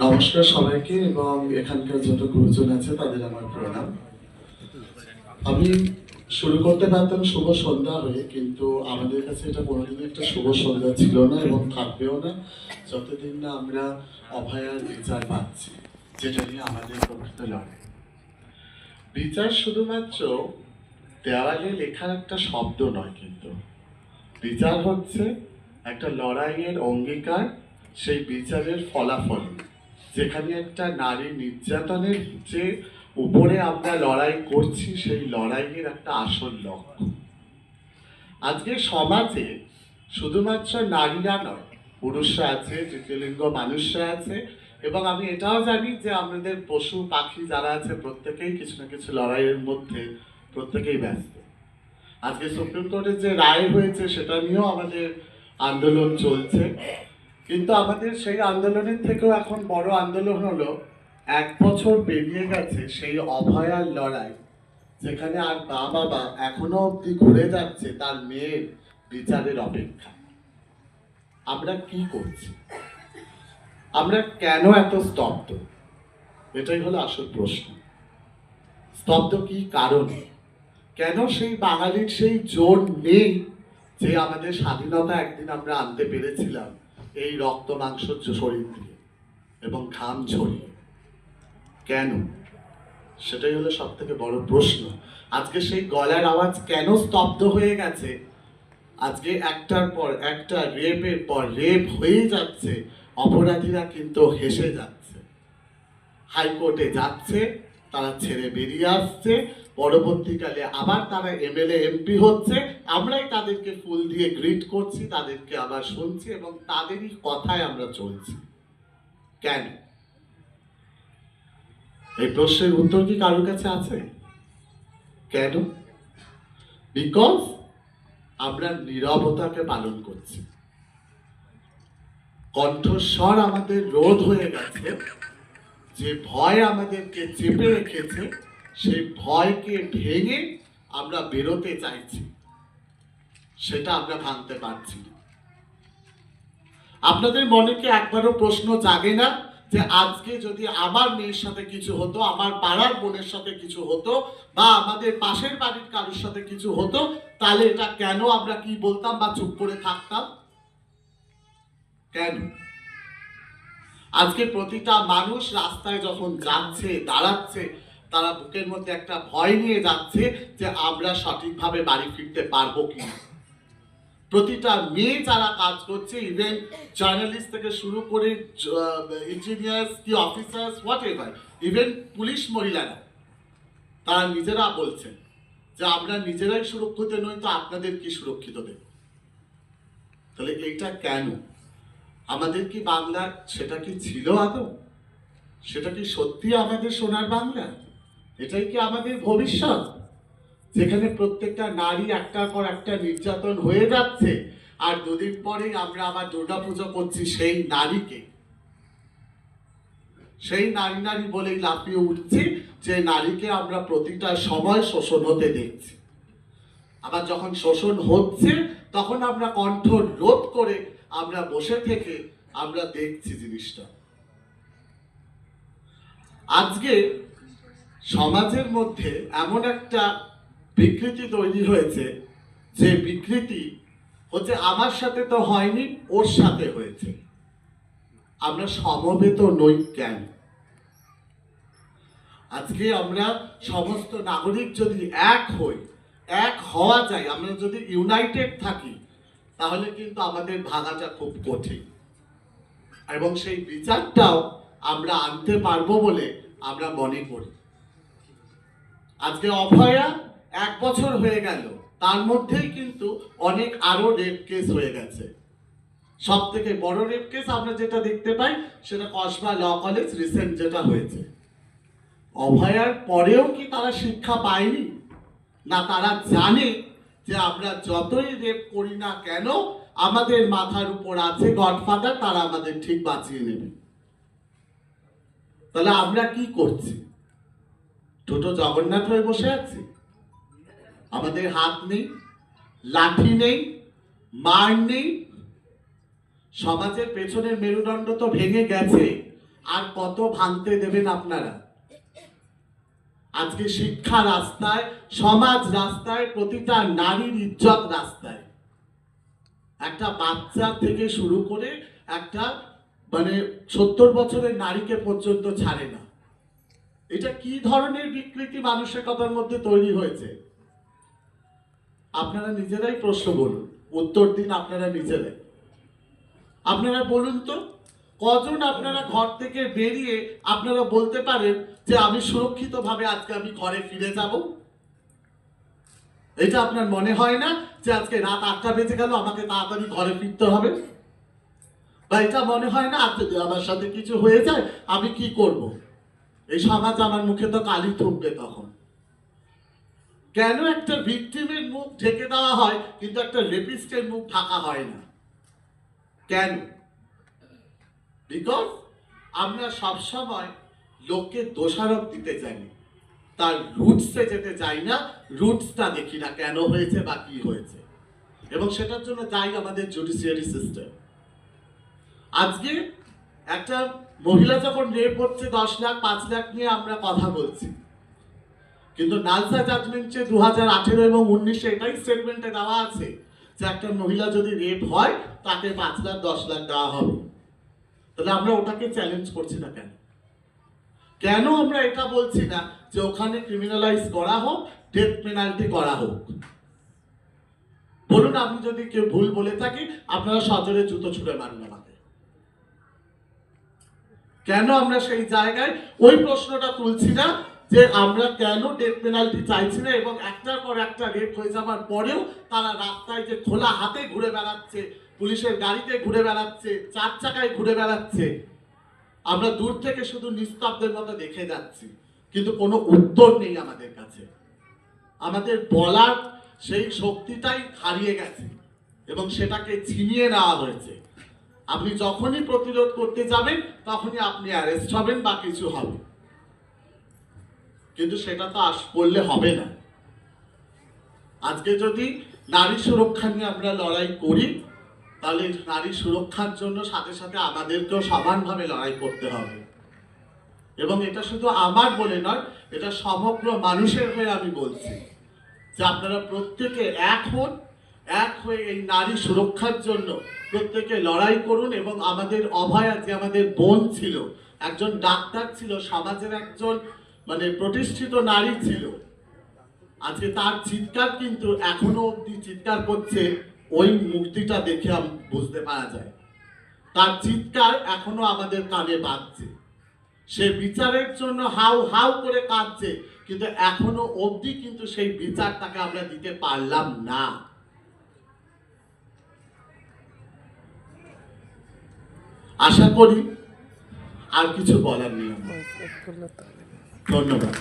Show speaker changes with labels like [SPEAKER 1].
[SPEAKER 1] নমস্কার সবাইকে এবং এখানকার যত গুরুজন আছে তাদের আমার প্রণাম। আমি শুরু করতে পারতাম শুভ সন্ধ্যা হয়ে, কিন্তু আমাদের কাছে এটা কোনোদিনও একটা শুভ সন্ধ্যা ছিল না এবং থাকবেও না যতদিন না আমরা অভয়ার বিচার পাচ্ছি, যেটা নিয়ে আমাদের প্রকৃত লড়াই। বিচার শুধুমাত্র দেওয়ালে লেখার একটা শব্দ নয়, কিন্তু বিচার হচ্ছে একটা লড়াইয়ের অঙ্গীকার, সেই বিচারের ফলাফল, যেখানে একটা নারী নির্যাতনের যে উপরে আমরা লড়াই করছি, সেই লড়াইয়ের একটা আসল লক্ষ্য। আজকে সমাজে শুধুমাত্র নারীরা নয়, পুরুষরা আছে, তৃতীয় লিঙ্গ মানুষরা আছে, এবং আমি এটাও জানি যে আমাদের পশু পাখি যারা আছে প্রত্যেকেই কিছু না কিছু লড়াইয়ের মধ্যে প্রত্যেকেই ব্যস্ত। আজকে সুপ্রিম কোর্টের যে রায় হয়েছে সেটা নিয়েও আমাদের আন্দোলন চলছে, কিন্তু আমাদের সেই আন্দোলনের থেকেও এখন বড় আন্দোলন হলো 1 বছর পেরিয়ে গেছে সেই অভয়ার লড়াই, যেখানে আর বাবা এখনো অব্দি ঘুরে যাচ্ছে তার মেয়ের বিচারের অপেক্ষা। আমরা কি করছি? আমরা কেন এত স্তব্ধ? এটাই হলো আসল প্রশ্ন। স্তব্ধ কি কারণে? কেন সেই বাঙালির সেই জোর নেই যে আমাদের স্বাধীনতা একদিন আমরা আনতে পেরেছিলাম এই রক্ত মাংস শরীর দিয়ে এবং ঘাম ঝরিয়ে? কেন? সেটাই হলো সব থেকে বড় প্রশ্ন। আজকে সেই গলার আওয়াজ কেন স্তব্ধ হয়ে গেছে? আজকে একটার পর একটা রেপের পর রেপ হয়ে যাচ্ছে, অপরাধীরা কিন্তু হেসে যাচ্ছে, হাইকোর্টে যাচ্ছে, তারা ছেড়ে বেরিয়ে আসছে, পরবর্তীকালে আবার তারা এমএলএ এমপি হচ্ছে, আমরাই তাদেরকে ফুল দিয়ে গ্রিট করছি, তাদেরকে আবার শুনছি এবং তাদেরই কথায় আমরা চলছি। কেন? এই প্রশ্নের উত্তর কি কারোর কাছে আছে? কেন? বিকজ আমরা নীরবতাকে পালন করছি। কণ্ঠস্বর আমাদের রোধ হয়ে গেছে। যে ভয় আমাদেরকে চেপে রেখেছে, সেই ভয়কে ভেঙে আমরা বেরোতে চাইছি, সেটা আমরা ভাঙতে পারছি না। আপনাদের মনে কি একবারও প্রশ্ন জাগে না যে আজকে যদি আমার মেয়ের সাথে কিছু হতো, আমার পাড়ার বোনের সাথে কিছু হতো, বা আমাদের পাশের বাড়ির কারোর সাথে কিছু হতো, তাহলে এটা কেন আমরা কি বলতাম বা চুপ করে থাকতাম? কেন? আজকে প্রতিটা মানুষ রাস্তায় যখন যাচ্ছে, দাঁড়াচ্ছে, তারা বুকের মধ্যে একটা ভয় নিয়ে যাচ্ছে যে আমরা সঠিকভাবে বাড়ি ফিরতে পারবো কিনা। প্রতিটা মেয়ে যারা কাজ করছে, ইভেন জার্নালিস্ট থেকে শুরু করে ইঞ্জিনিয়ার্স কি officers what ever, even police মহিলারা, তারা নিজেরা বলছেন যে আমরা নিজেরাই সুরক্ষিত নই, তো আপনাদের কি সুরক্ষিত দেব? তাহলে এইটা কেন? আমাদের কি বাংলা সেটা কি ছিল আদৌ? সেটা কি সত্যি আমাদের সোনার বাংলা? এটাই কি আমাদের ভবিষ্যৎ, যেখানে প্রত্যেকটা নারী একটার পর একটা নির্যাতন হয়ে যাচ্ছে, আর দুদিন পরেই আমরা আবার দুর্গাপুজো করছি সেই নারীকে, সেই নারী নারী বলেই লাফিয়ে উঠছি, যে নারীকে আমরা প্রতিটা সময় শোষণ হতে দেখছি। আবার যখন শোষণ হচ্ছে তখন আমরা কণ্ঠ রোধ করে আমরা বসে থেকে আমরা দেখছি জিনিসটা। আজকে সমাজের মধ্যে এমন একটা বিকৃতি তৈরি হয়েছে, যে বিকৃতি হচ্ছে আমার সাথে তো হয়নি, ওর সাথে হয়েছে। আমরা সমবেত নই কেন? আজকে আমরা সমস্ত নাগরিক যদি এক হই, এক হওয়া যায়, আমরা যদি ইউনাইটেড থাকি, তাহলে কিন্তু আমাদের ভাগাটা খুব কঠিন, এবং সেই বিচারটাও আমরা আনতে পারবো বলে আমরা মনে করি। আজকে অভয়া 1 বছর হয়ে গেল, তার মধ্যেই কিন্তু অনেক আরো রেপ কেস হয়ে গেছে। সব থেকে বড় রেপ কেস আমরা যেটা দেখতে পাই সেটা কসবা ল কলেজ রিসেন্ট যেটা হয়েছে। অভয়ার পরেও কি তারা শিক্ষা পায়নি? না, তারা জানে যে আমরা যতই রেপ করি না কেন, আমাদের মাথার উপর আছে গডফাদার, তারা আমাদের ঠিক বাঁচিয়ে নেবে। তাহলে আমরা কি করছি? ছোট জগন্নাথ হয়ে বসে আছি? আমাদের হাত নেই, লাঠি নেই, মার নেই। সমাজের পেছনের মেরুদণ্ড তো ভেঙে গেছে, আর কত ভাঙতে দেবেন আপনারা? আজকে শিক্ষা রাস্তায়, সমাজ রাস্তায়, প্রতিটা নারীর ইজ্জত রাস্তায়। একটা বাচ্চা থেকে শুরু করে একটা 70 বছরের নারীকে পর্যন্ত ছাড়ে না। এটা কি ধরনের বিকৃতি মানসিকতার মধ্যে তৈরি হয়েছে? আপনারা নিজেরাই প্রশ্ন বলুন, উত্তর দিন আপনারা নিজেরাই। আপনারা বলুন তো, কজন আপনারা ঘর থেকে বেরিয়ে আপনারা বলতে পারেন যে আমি সুরক্ষিতভাবে আজকে আমি ঘরে ফিরে যাব? এটা আপনার মনে হয় না যে আজকে রাত 8টা বেজে গেল, আমাকে তাড়াতাড়ি ঘরে ফিরতে হবে? বা এটা মনে হয় না আজকে যদি আমার সাথে কিছু হয়ে যায় আমি কি করব? এই সমাজ আমার মুখে তো কালি থুকবে তখন। কেন একটা ভিকটিমের মুখ ঢেকে দেওয়া হয় কিন্তু একটা রেপিস্টের মুখ ঢাকা হয় না? কেন? বিকজ আমরা সবসময় লোককে দোষারোপ দিতে চাই, তার রুটসে যেতে চাই না, রুটসটা দেখি না কেন হয়েছে বা কি হয়েছে। এবং সেটার জন্য চাই আমাদের জুডিশিয়ারি সিস্টেম। আজকে একটা মহিলা যখন রেপ হচ্ছে 10 লাখ 5 লাখ নিয়ে আমরা কথা বলছি, কিন্তু নালসা জাজমেন্টে 2018 এবং 19 এটাই স্টেটমেন্টে দেওয়া আছে যে একটা মহিলা যদি রেপ হয় তাকে 5 লাখ 10 লাখ দেওয়া হবে। তাহলে আমরা ওটাকে চ্যালেঞ্জ করছি না কেন? কেন আমরা এটা বলছি না যে ওখানে ক্রিমিনালাইজ করা হোক, ডেথ পেনাল্টি করা হোক? বলুন, আমি যদি কেউ ভুল বলে থাকি আপনারা সজোরে জুতো ছুঁড়ে মারুন আমাকে। কেন আমরা সেই জায়গায় ওই প্রশ্নটা তুলছি না যে আমরা কেন ডেথ পেনাল্টি চাইছি না, এবং একটার পর একটা রেপ হয়ে যাওয়ার পরেও তারা রাস্তায় যে খোলা হাতে ঘুরে বেড়াচ্ছে, পুলিশের গাড়িতে ঘুরে বেড়াচ্ছে, 4 চাকায় ঘুরে বেড়াচ্ছে, আমরা দূর থেকে শুধু নিস্তব্ধের মতো দেখে যাচ্ছি, কিন্তু কোনো উত্তর নেই আমাদের কাছে। আমাদের বলার সেই শক্তিটাই হারিয়ে গেছে এবং সেটাকে ছিনিয়ে নেওয়া হয়েছে। আপনি যখনই প্রতিরোধ করতে যাবেন তখনই আপনি অ্যারেস্ট হবেন বা কিছু হবে, কিন্তু সেটা তো করলে হবে না। আজকে যদি নারী সুরক্ষা নিয়ে আমরা লড়াই করি তাহলে নারী সুরক্ষার জন্য সাথে সাথে আমাদেরকেও সমানভাবে লড়াই করতে হবে। এবং এটা শুধু আমার বলে নয়, এটা সমগ্র মানুষের হয়ে আমি বলছি যে আপনারা প্রত্যেকে এক হন, এক হয়ে এই নারী সুরক্ষার জন্য প্রত্যেকে লড়াই করুন। এবং আমাদের অভয়া, যে আমাদের বোন ছিল, একজন ডাক্তার ছিল, সমাজের একজন প্রতিষ্ঠিত নারী ছিল, আজকে তার চিৎকার কিন্তু এখনো অব্দি চিৎকার করছে, ওই মূর্তিটা দেখে বুঝতে পারা যায়। তার চিৎকার এখনো আমাদের কানে বাজছে। সে বিচারের জন্য হাউ হাউ করে কাঁদছে, কিন্তু এখনো অবধি কিন্তু সেই বিচারটাকে আমরা দিতে পারলাম না। আশা করি আর কিছু বলার নেই। ধন্যবাদ।